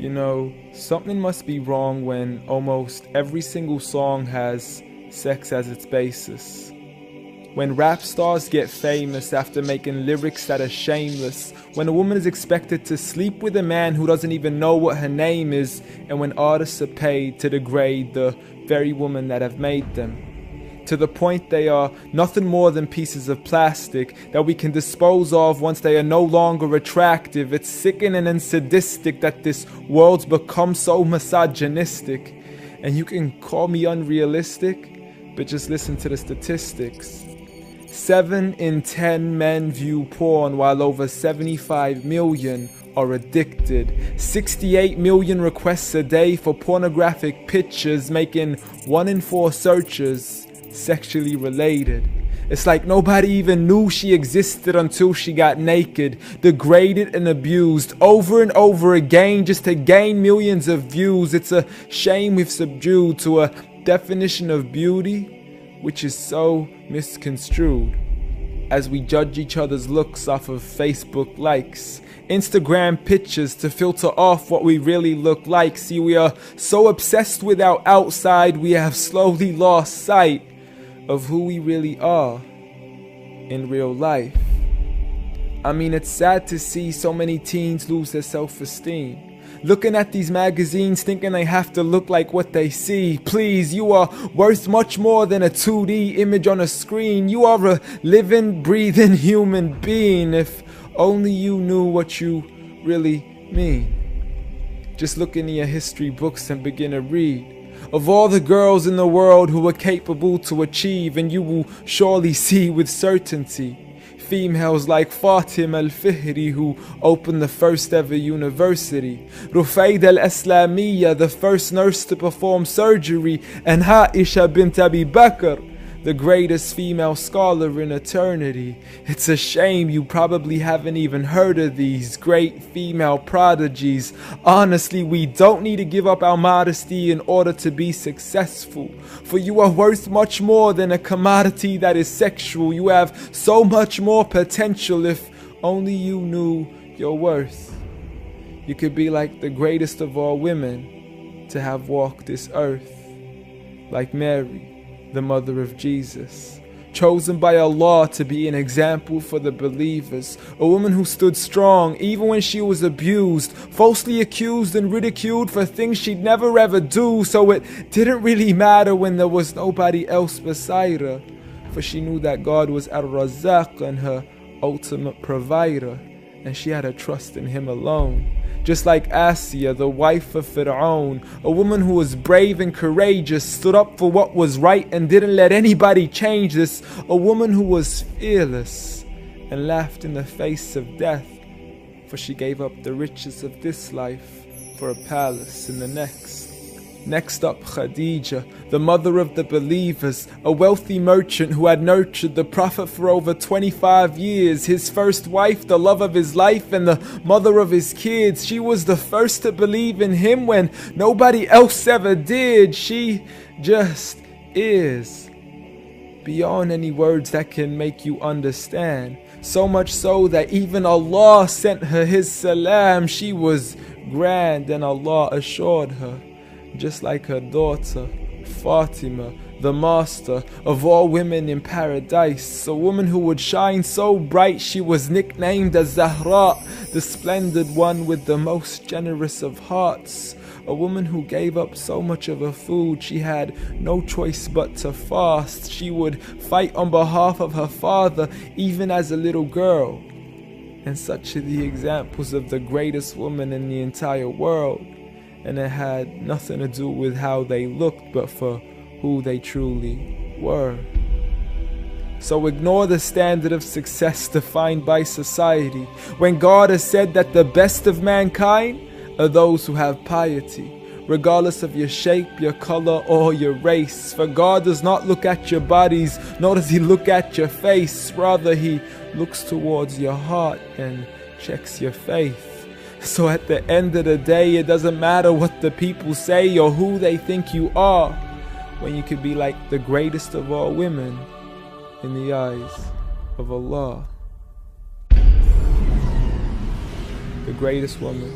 You know, something must be wrong when almost every single song has sex as its basis. When rap stars get famous after making lyrics that are shameless. When a woman is expected to sleep with a man who doesn't even know what her name is. And when artists are paid to degrade the very women that have made them. To the point they are nothing more than pieces of plastic that we can dispose of once they are no longer attractive. It's sickening and sadistic that this world's become so misogynistic. And you can call me unrealistic, but just listen to the statistics. 7 in 10 men view porn, while over 75 million are addicted. 68 million requests a day for pornographic pictures, making 1 in 4 searches sexually related. It's like nobody even knew she existed until she got naked, degraded and abused over and over again just to gain millions of views. It's a shame we've subdued to a definition of beauty which is so misconstrued, as we judge each other's looks off of Facebook likes, Instagram pictures to filter off what we really look like. See, we are so obsessed with our outside, we have slowly lost sight of who we really are in real life. I mean, it's sad to see so many teens lose their self-esteem. Looking at these magazines thinking they have to look like what they see. Please, you are worth much more than a 2D image on a screen. You are a living, breathing human being. If only you knew what you really mean. Just look into your history books and begin to read of all the girls in the world who were capable to achieve, and you will surely see with certainty females like Fatima al-Fihri, who opened the first ever university, Rufaida al-Islamiyya, the first nurse to perform surgery, and Aisha bint Abi Bakr, the greatest female scholar in eternity. It's a shame you probably haven't even heard of these great female prodigies. Honestly, we don't need to give up our modesty in order to be successful, for you are worth much more than a commodity that is sexual. You have so much more potential if only you knew your worth. You could be like the greatest of all women to have walked this earth, like Mary, the mother of Jesus, chosen by Allah to be an example for the believers, a woman who stood strong even when she was abused, falsely accused and ridiculed for things she'd never ever do, so it didn't really matter when there was nobody else beside her, for she knew that God was Ar-Razzaq and her ultimate provider, and she had a trust in Him alone. Just like Asiya, the wife of Fir'aun, a woman who was brave and courageous, stood up for what was right and didn't let anybody change this. A woman who was fearless and laughed in the face of death, for she gave up the riches of this life for a palace in the next. Next up, Khadija, the mother of the believers, a wealthy merchant who had nurtured the Prophet for over 25 years, his first wife, the love of his life, and the mother of his kids. She was the first to believe in him when nobody else ever did. She just is, beyond any words that can make you understand. So much so that even Allah sent her His salam. She was grand, and Allah assured her, just like her daughter, Fatima, the master of all women in paradise, a woman who would shine so bright she was nicknamed as Zahra, the splendid one with the most generous of hearts, a woman who gave up so much of her food she had no choice but to fast. She would fight on behalf of her father even as a little girl. And such are the examples of the greatest woman in the entire world. And it had nothing to do with how they looked, but for who they truly were. So ignore the standard of success defined by society, when God has said that the best of mankind are those who have piety, regardless of your shape, your color, or your race. For God does not look at your bodies, nor does He look at your face. Rather, He looks towards your heart and checks your faith. So at the end of the day, it doesn't matter what the people say or who they think you are, when you could be like the greatest of all women in the eyes of Allah. The greatest woman